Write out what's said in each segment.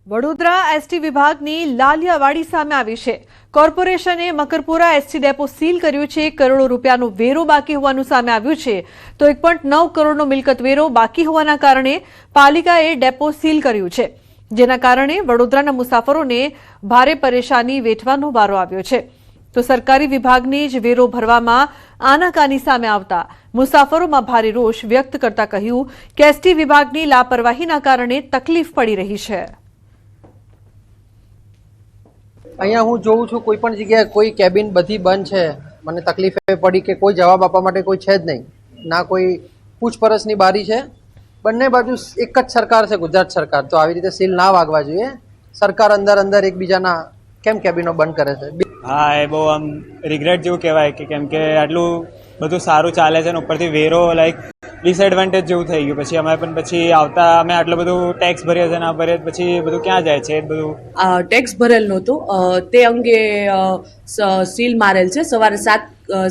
Vadodara ST વિભાગની લાલિયાવાડી સામે આવી છે। કોર્પોરેશને મકરપુરા એસટી ડેપો સીલ કર્યું છે। કરોડો રૂપિયાનો વેરો બાકી હોવાનું સામે આવ્યું છે। તો 1.9 કરોડનો મિલકત વેરો બાકી હોવાના કારણે પાલિકાએ ડેપો સીલ કર્યું છે, જેના કારણે વડોદરાના મુસાફરોને ભારે પરેશાની વેઠવાનો વારો આવ્યો છે। તો સરકારી વિભાગને જ વેરો ભરવામાં આનાકાની સામે આવતા મુસાફરોમાં ભારે રોષ વ્યક્ત કરતા કહ્યું કે એસટી વિભાગની લાપરવાહીના કારણે તકલીફ પડી રહી છે। અહીંયા હું જોઉં છું કોઈ પણ જગ્યાએ કોઈ કેબિન બધી બંધ છે। મને તકલીફ એ પડી કે કોઈ જવાબ આપવા માટે કોઈ છે જ નહીં, ના કોઈ પૂછપરછની બારી છે। બંને બાજુ એક જ સરકાર છે, ગુજરાત સરકાર। તો આવી રીતે સીલ ના વાગવા જોઈએ। સરકાર અંદર એકબીજાના કેમ કેબિનો બંધ કરે છે? હા, એ બહુ આમ રિગ્રેટ જેવું કહેવાય કે કેમ કે આટલું બધું સારું ચાલે છે ને ઉપરથી વેરો લાઈક ડિસએડવાન્ટેજ જેવું થઈ ગયું। પછી અમે પણ પછી આવતા અમે આટલું બધું ટેક્સ ભરીએ છે ને ભરીએ પછી બધું ક્યાં જાય છે? બધું ટેક્સ ભરેલ નહોતું, તે અંગે સીલ મારેલ છે। સવારે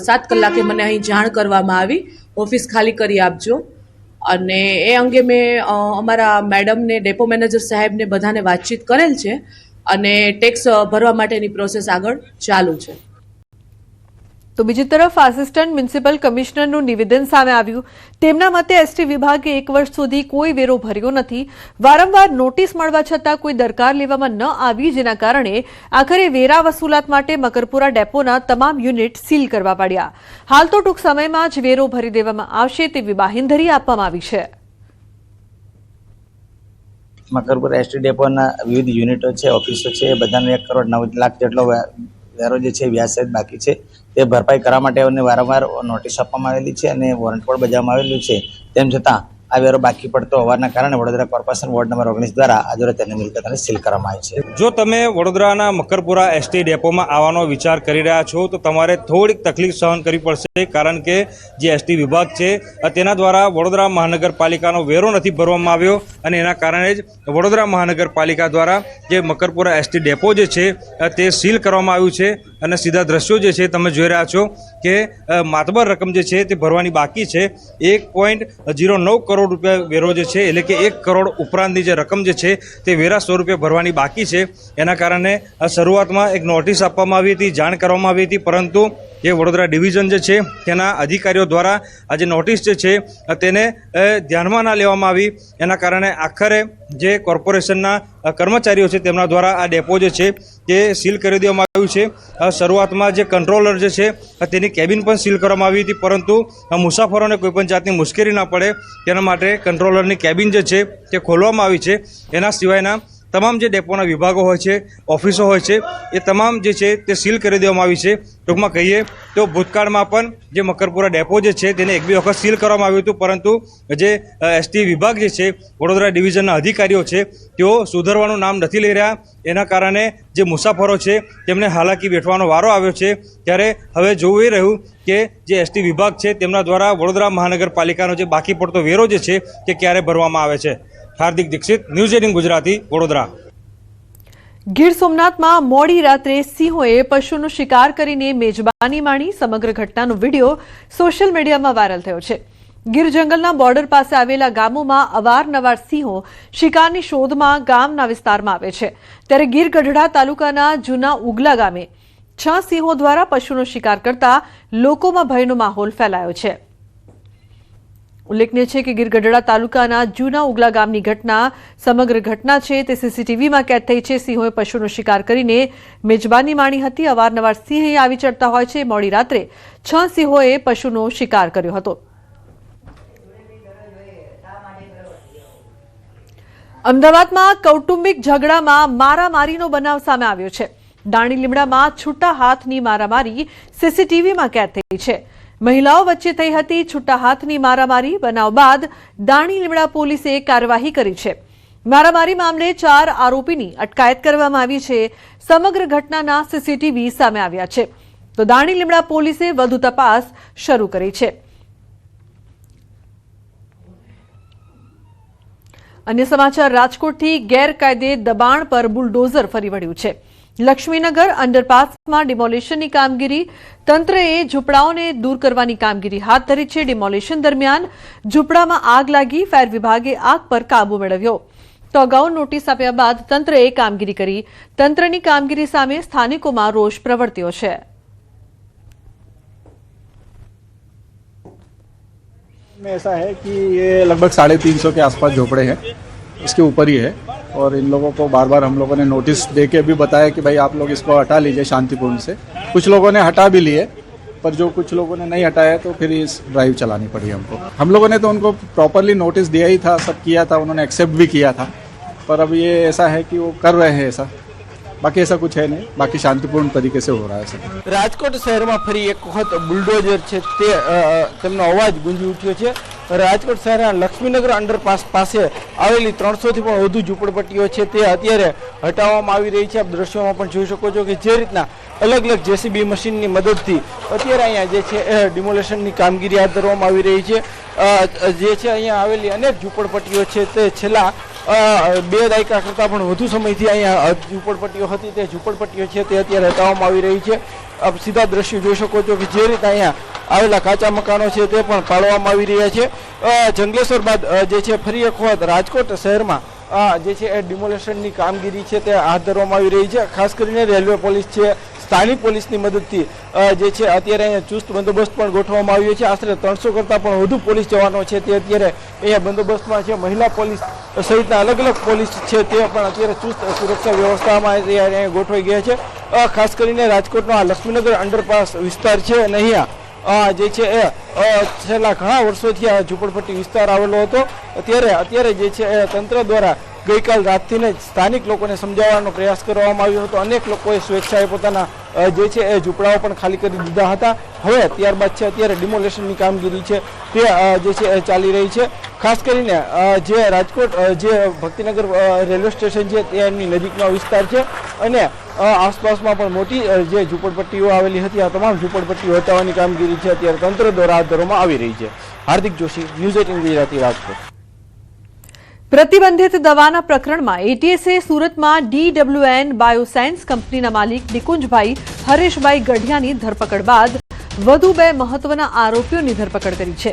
7 કલાકે મને અહીં જાણ કરવામાં આવી, ઓફિસ ખાલી કરી આપજો। અને એ અંગે મેં અમારા મેડમને, ડેપો મેનેજર સાહેબને બધાને વાતચીત કરેલ છે અને ટેક્સ ભરવા માટેની પ્રોસેસ આગળ ચાલુ છે। તો બીજી તરફ આસિસ્ટન્ટ મ્યુનિસિપલ કમિશનરનું નિવેદન સામે આવ્યું। તેમના મતે એસટી વિભાગે 1 વર્ષ સુધી કોઈ વેરો ભર્યો નથી। વારંવાર નોટિસ મળવા છતાં કોઈ દરકાર લેવામાં ન આવી, જેના કારણે આખરે વેરા વસૂલાત માટે મકરપુરા ડેપોના તમામ યુનિટ સીલ કરવા પડ્યા। હાલ તો ટૂંક સમયમાં જ વેરો ભરી દેવામાં આવશે તેવી બાહેંધરી આપવામાં આવી છે। મકરપુરા એસટી ડેપોના વિવિધ યુનિટો છે, ઓફિસો છે, એ બધાને 1 કરોડ 9 લાખ જેટલો વેરો જે છે વ્યાજ સહિત બાકી છે। તે ભરપાઈ કરવા માટે અમને વારંવાર નોટિસ આપવામાં આવેલી છે અને વોરંટ પણ બજાવવામાં આવેલું છે। તેમ છતાં આ વેરો બાકી પડતો હોવાના કારણે વડોદરા કોર્પોરેશન વોર્ડ નંબર 19 દ્વારા આજરોજ તેની મિલકતને સીલ કરવામાં આવી છે। જો તમે વડોદરાના મકરપુરા એસટી ડેપોમાં આવવાનો વિચાર કરી રહ્યા છો તો તમારે થોડીક તકલીફ સહન કરવી પડશે, કારણ કે જે એસટી વિભાગ છે તેના દ્વારા વડોદરા મહાનગરપાલિકાનો વેરો નથી ભરવામાં આવ્યો અને એના કારણે જ વડોદરા મહાનગરપાલિકા દ્વારા જે મકરપુરા એસટી ડેપો જે છે તે સીલ કરવામાં આવ્યું છે। અને સીધા દ્રશ્યો જે છે તમે જોઈ રહ્યા છો કે માતબર રકમ જે છે તે ભરવાની બાકી છે। 1.09 કરોડ રૂપિયા વેરો જે છે, એટલે કે 1 કરોડ ઉપરાંતની જે રકમ જે છે તે વેરા સ્વરૂપે ભરવાની બાકી છે। એના કારણે શરૂઆતમાં એક નોટિસ આપવામાં આવી હતી, જાણ કરવામાં આવી હતી, પરંતુ જે વડોદરા ડિવિઝન જે છે તેના અધિકારીઓ દ્વારા આ જે નોટિસ જે છે તેને ધ્યાનમાં ના લેવામાં આવી। એના કારણે આખરે જે કોર્પોરેશનના કર્મચારીઓ છે તેમના દ્વારા આ ડેપો જે છે તે સીલ કરી દેવામાં આવ્યું છે। શરૂઆતમાં જે કંટ્રોલર જે છે તેની કેબિન પણ સીલ કરવામાં આવી હતી, પરંતુ મુસાફરોને કોઈપણ જાતની મુશ્કેલી ના પડે તેના માટે કંટ્રોલરની કેબિન જે છે તે ખોલવામાં આવી છે। એના સિવાયના તમામ જે ડેપોના વિભાગો હોય છે, ઓફિસો હોય છે, એ તમામ જે છે તે સીલ કરી દેવામાં આવી છે। ટૂંકમાં કહીએ તો ભૂતકાળમાં પણ જે મકરપુરા ડેપો જે છે તેને 1-2 વખત સીલ કરવામાં આવ્યું હતું, પરંતુ જે એસટી વિભાગ જે છે વડોદરા ડિવિઝનના અધિકારીઓ છે તેઓ સુધરવાનું નામ નથી લઈ રહ્યા। એના કારણે જે મુસાફરો છે તેમને હાલાકી વેઠવાનો વારો આવ્યો છે। ત્યારે હવે જોવું એ રહ્યું કે જે એસટી વિભાગ છે તેમના દ્વારા વડોદરા મહાનગરપાલિકાનો જે બાકી પડતો વેરો જે છે તે ક્યારે ભરવામાં આવે છે। હાર્દિક દીક્ષિત, ન્યૂઝ 18 ગુજરાતી, વડોદરા। ગીર સોમનાથમાં મોડી રાત્રે સિંહોએ પશુનો શિકાર કરીને મેજબાની માણી। સમગ્ર ઘટનાનો વિડીયો સોશિયલ મીડિયામાં વાયરલ થયો છે। ગીર જંગલના બોર્ડર પાસે આવેલા ગામોમાં અવારનવાર સિંહો શિકારની શોધમાં ગામના વિસ્તારમાં આવે છે। ત્યારે ગીર ગઢડા તાલુકાના જૂના ઉગલા ગામે 6 સિંહો દ્વારા પશુનો શિકાર કરતા લોકોમાં ભયનો માહોલ ફેલાયો છે। ઉલ્લેખનીય છે કે ગીર ગઢડા તાલુકાના જૂના ઉગલા ગામની ઘટના સમગ્ર ઘટના છે તે સીસીટીવીમાં કેદ થઈ છે। સિંહોએ પશુનો શિકાર કરીને મેજબાની માણી હતી। અવારનવાર સિંહ આવી ચડતા હોય છે। મોડી રાત્રે 6 સિંહોએ પશુનો શિકાર કર્યો હતો। અમદાવાદમાં કૌટુંબિક ઝઘડામાં મારામારીનો બનાવ સામે આવ્યો છે। દાણી લીમડામાં છૂટા હાથની મારામારી સીસીટીવીમાં કેદ થઈ છે। મહિલાઓ વચ્ચે થઈ હતી છૂટા હાથની મારામારી। બનાવ બાદ દાણી લીમડા પોલીસે કાર્યવાહી કરી છે। મારામારી મામલે 4 આરોપીની અટકાયત કરવામાં આવી છે। સમગ્ર ઘટનાના સીસીટીવી સામે આવ્યા છે। તો દાણી લીમડા પોલીસે વધુ તપાસ શરૂ કરી છે। અન્ય સમાચાર, રાજકોટથી ગેરકાયદે દબાણ પર બુલડોઝર ફરી વળ્યું છે। લક્ષ્મીનગર અંડરપાસમાં ડિમોલેશનની કામગીરી, તંત્રએ ઝૂંપડાઓને દૂર કરવાની કામગીરી હાથ ધરી છે। ડિમોલેશન દરમિયાન ઝૂંપડામાં આગ લાગી, ફાયર વિભાગે આગ પર કાબુ મેળવ્યો। તો અગાઉ નોટિસ આપ્યા બાદ તંત્રએ કામગીરી કરી. તંત્રની કામગીરી સામે સ્થાનિકોમાં રોષ પ્રવર્ત્યો છે. ऐसा है कि ये लगभग 350 के आसपास झोपड़े हैं, इसके ऊपर ही है और इन लोगों को बार बार हम लोगों ने नोटिस दे के भी बताया कि भाई आप लोग इसको हटा लीजिए शांतिपूर्ण से. कुछ लोगों ने हटा भी लिए, पर जो कुछ लोगों ने नहीं हटाया तो फिर इस ड्राइव चलानी पड़ी हमको. हम लोगों ने तो उनको प्रॉपरली नोटिस दिया ही था, सब किया था, उन्होंने एक्सेप्ट भी किया था, पर अब ये ऐसा है कि वो कर रहे हैं ऐसा. बाकी ऐसा कुछ है नहीं, बाकी शांतिपूर्ण तरीके से हो रहा है सब. રાજકોટ શહેરમાં ફરી એક વખત બુલડોઝર છે તે તેમનો અવાજ ગુંજી ઉઠ્યો છે. રાજકોટ શહેરના લક્ષ્મીનગર અંડરપાસ પાસે આવેલી 300થી પણ વધુ ઝૂંપડપટ્ટીઓ છે તે અત્યારે હટાવવામાં આવી રહી છે. આપ દ્રશ્યોમાં પણ જોઈ શકો છો કે જે રીતના અલગ અલગ જેસીબી મશીનની મદદથી અત્યારે અહીંયા જે છે એ ડિમોલેશનની કામગીરી હાથ ધરવામાં આવી રહી છે. જે છે અહીંયા આવેલી અનેક ઝૂંપડપટ્ટીઓ છે તે છેલ્લા 2 દાયકા કરતાં પણ વધુ સમયથી અહીંયા ઝૂંપડપટ્ટીઓ હતી તે ઝૂંપડપટ્ટીઓ છે તે અત્યારે હટાવવામાં આવી રહી છે. આપ સીધા દ્રશ્યો જોઈ શકો છો કે જે રીતે અહીંયા આવેલા કાચા મકાનો છે તે પણ પાડવામાં આવી રહ્યા છે. જંગલેશ્વર બાદ જે છે ફરી એક વખત રાજકોટ શહેરમાં જે છે એ ડિમોલેશનની કામગીરી છે તે હાથ ધરવામાં આવી રહી છે. ખાસ કરીને રેલવે પોલીસ છે, સ્થાનિક પોલીસની મદદથી જે છે અત્યારે અહીંયા ચુસ્ત બંદોબસ્ત પણ ગોઠવવામાં આવ્યો છે. આશરે 300 કરતાં પણ વધુ પોલીસ જવાનો છે તે અત્યારે અહીંયા બંદોબસ્તમાં છે. મહિલા પોલીસ સહિતના અલગ અલગ પોલીસ છે તે પણ અત્યારે ચુસ્ત સુરક્ષા વ્યવસ્થામાં અહીંયા ગોઠવાઈ ગયા છે. ખાસ કરીને રાજકોટનો આ લક્ષ્મીનગર અંડરપાસ વિસ્તાર છે અને અહીંયા જે છે એ છેલ્લા ઘણા વર્ષોથી આ ઝૂંપડપટ્ટી વિસ્તાર આવેલો હતો. અત્યારે જે છે એ તંત્ર દ્વારા ગઈકાલ રાતથી જ સ્થાનિક લોકોને સમજાવવાનો પ્રયાસ કરવામાં આવ્યો હતો. અનેક લોકોએ સ્વેચ્છાએ પોતાના જે છે એ ઝૂંપડાઓ પણ ખાલી કરી દીધા હતા. હવે ત્યારબાદ છે અત્યારે ડિમોલેશનની કામગીરી છે તે જે છે એ ચાલી રહી છે. ખાસ કરીને જે રાજકોટ જે ભક્તિનગર રેલવે સ્ટેશન છે તેની નજીકનો વિસ્તાર છે અને આસપાસમાં પણ મોટી જે ઝૂંપડપટ્ટીઓ આવેલી હતી આ તમામ ઝૂંપડપટ્ટીઓ હટાવવાની કામગીરી છે અત્યારે તંત્ર દ્વારા હાથ ધરવામાં આવી રહી છે. હાર્દિક જોશી, ન્યૂઝ 18 ગુજરાતી, રાજકોટ. પ્રતિબંધિત દવાના પ્રકરણમાં એટીએસે સુરતમાં DWN બાયોસાયન્સ કંપનીના માલિક નિકુંજભાઈ હરેશભાઈ ગઢિયાની ધરપકડ બાદ વધુ 2 મહત્વના આરોપીઓની ધરપકડ કરી છે.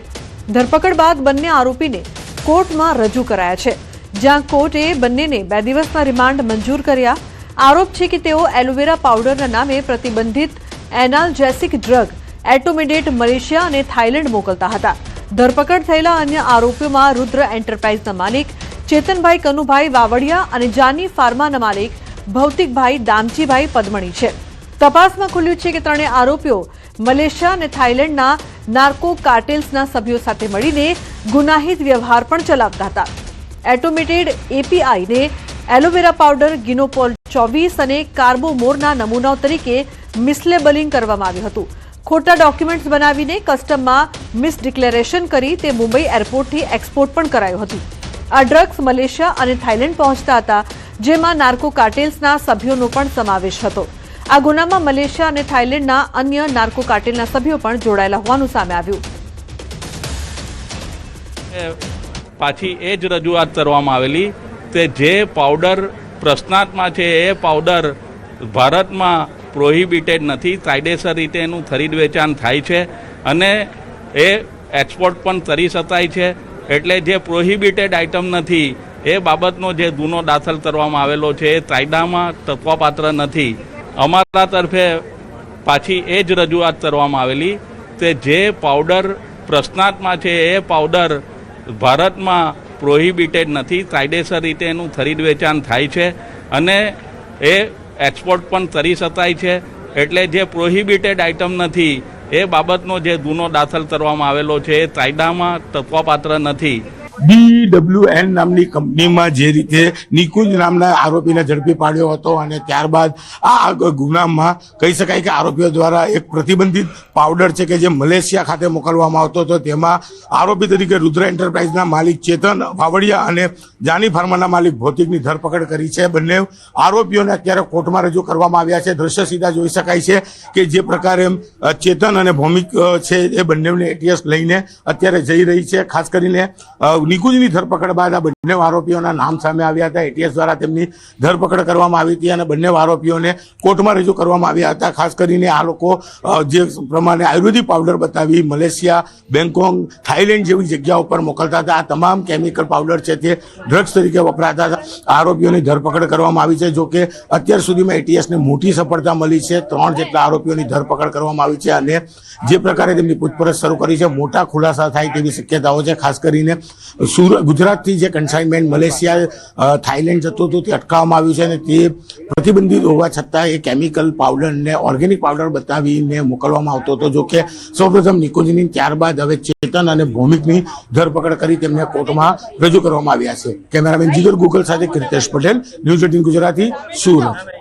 ધરપકડ બાદ બંને આરોપીને કોર્ટમાં રજૂ કરાયા છે, જ્યાં કોર્ટે બંનેને 2 દિવસના રિમાન્ડ મંજૂર કર્યા. આરોપ છે કે તેઓ એલોવેરા પાવડરના નામે પ્રતિબંધિત એનાલ્જેસિક ડ્રગ એટોમિડેટ મલેશિયા અને થાઇલેન્ડ મોકલતા હતા. ધરપકડ થયેલા અન્ય આરોપીઓમાં રુદ્ર એન્ટરપ્રાઇઝના માલિક ચેતનભાઈ કનુભાઈ વાવડિયા અને જાની ફાર્માના માલિક ભૌતિકભાઈ દામજીભાઈ પદમણી છે. તપાસમાં ખુલ્યું છે કે ત્રણેય આરોપીઓ મલેશિયા અને થાઇલેન્ડના નાર્કો કાર્ટેલ્સના સભ્યો સાથે મળીને ગુનાહિત વ્યવહાર પણ ચલાવતા હતા. એટોમિટેડ એપીઆઈને એલોવેરા પાવડર ગિનોપોલ 24 અને કાર્બોમોરના નમૂનાઓ તરીકે મિસલેબલિંગ કરવામાં આવ્યું હતું. ખોટા ડોક્યુમેન્ટ્સ બનાવીને કસ્ટમમાં મિસડિક્લેરેશન કરી તે મુંબઈ એરપોર્ટથી એક્સપોર્ટ પણ કરાયું હતું. આ ડ્રગ્સ મલેશિયા અને થાઇલેન્ડ પહોંચતા હતા, જેમાં નાર્કો કાર્ટેલ્સના સભ્યોનો પણ સમાવેશ હતો. આ ગુનામાં મલેશિયા અને થાઇલેન્ડના અન્ય નાર્કો કાર્ટેલના સભ્યો પણ જોડાયેલા હોવાનું સામે આવ્યું. પાછી એ જ રજૂઆત કરવામાં આવેલી કે જે પાવડર પ્રશ્નાર્થમાં છે એ પાવડર ભારતમાં પ્રોહિબિટેડ નથી, કાયદેસર રીતે એનું ખરીદ વેચાણ થાય છે અને એ એક્સપોર્ટ પણ કરી શકાય છે. એટલે જે પ્રોહિબિટેડ આઇટમ નથી એ બાબતનો જે ગુનો દાખલ કરવામાં આવેલો છે એ કાયદામાં તત્વપાત્ર નથી. અમારા તરફે પાછી એ જ રજૂઆત કરવામાં આવેલી કે જે પાવડર પ્રશ્નાર્થમાં છે એ પાવડર ભારતમાં પ્રોહિબિટેડ નથી, કાયદેસર રીતે એનું ખરીદ વેચાણ થાય છે અને એ એક્સપોર્ટ પણ કરી શકાય છે. એટલે જે પ્રોહિબિટેડ આઇટમ નથી એ બાબતનો જે ગુનો દાખલ કરવામાં આવેલો છે એ કાયદામાં તત્વપાત્ર નથી. DWN નામની કંપનીમાં જે રીતે નિકુંજ નામના આરોપીને ઝડપી પાડ્યો હતો અને ત્યારબાદ આ ગુનામાં કહી શકાય કે આરોપીઓ દ્વારા એક પ્રતિબંધિત પાવડર છે કે જે મલેશિયા ખાતે મોકલવામાં આવતો હતો, તેમાં આરોપી તરીકે રુદ્ર એન્ટરપ્રાઇઝના માલિક ચેતન વાવડિયા અને જાની ફાર્માના માલિક ભૌતિકની ધરપકડ કરી છે. બંને આરોપીઓને અત્યારે કોર્ટમાં રજૂ કરવામાં આવ્યા છે. દ્રશ્ય સીધા જોઈ શકાય છે કે જે પ્રકારે ચેતન અને ભૌમિક છે એ બંનેને એટીએસ લઈને અત્યારે જઈ રહી છે. ખાસ કરીને નિકુંજની ધરપકડ બાદ આ બંને આરોપીઓના નામ સામે આવ્યા હતા. એટીએસ દ્વારા તેમની ધરપકડ કરવામાં આવી હતી અને બંને આરોપીઓને કોર્ટમાં રજૂ કરવામાં આવ્યા હતા. ખાસ કરીને આ લોકો જે પ્રમાણે આયુર્વેદિક પાવડર બતાવી મલેશિયા, બેંકોક, થાઈલેન્ડ જેવી જગ્યાઓ પર મોકલતા હતા. આ તમામ કેમિકલ પાવડર છે તે ડ્રગ્સ તરીકે વપરાતા હતા. આરોપીઓની ધરપકડ કરવામાં આવી છે. જો કે અત્યાર સુધીમાં એટીએસને મોટી સફળતા મળી છે. 3 જેટલા આરોપીઓની ધરપકડ કરવામાં આવી છે અને જે પ્રકારે તેમની પૂછપરછ શરૂ કરી છે મોટા ખુલાસા થાય તેવી શક્યતાઓ છે. ખાસ કરીને ગુજરાતથી જે કન્સાઇનમેન્ટ મલેશિયા, થાઈલેન્ડ જતું હતું તે અટકાવવામાં આવ્યું છે અને તે પ્રતિબંધિત હોવા છતાં એ કેમિકલ પાવડરને ઓર્ગેનિક પાવડર બતાવીને મોકલવામાં આવતો હતો. જો કે સૌપ્રથમ નિકુંજની, ત્યારબાદ હવે ચેતન અને ભૌમિકની ધરપકડ કરી તેમને કોર્ટમાં રજૂ કરવામાં આવ્યા છે. કેમેરામેન જીગર ગોગલ સાથે કીર્તેશ પટેલ, ન્યૂઝ 18 ગુજરાતી, સુરત.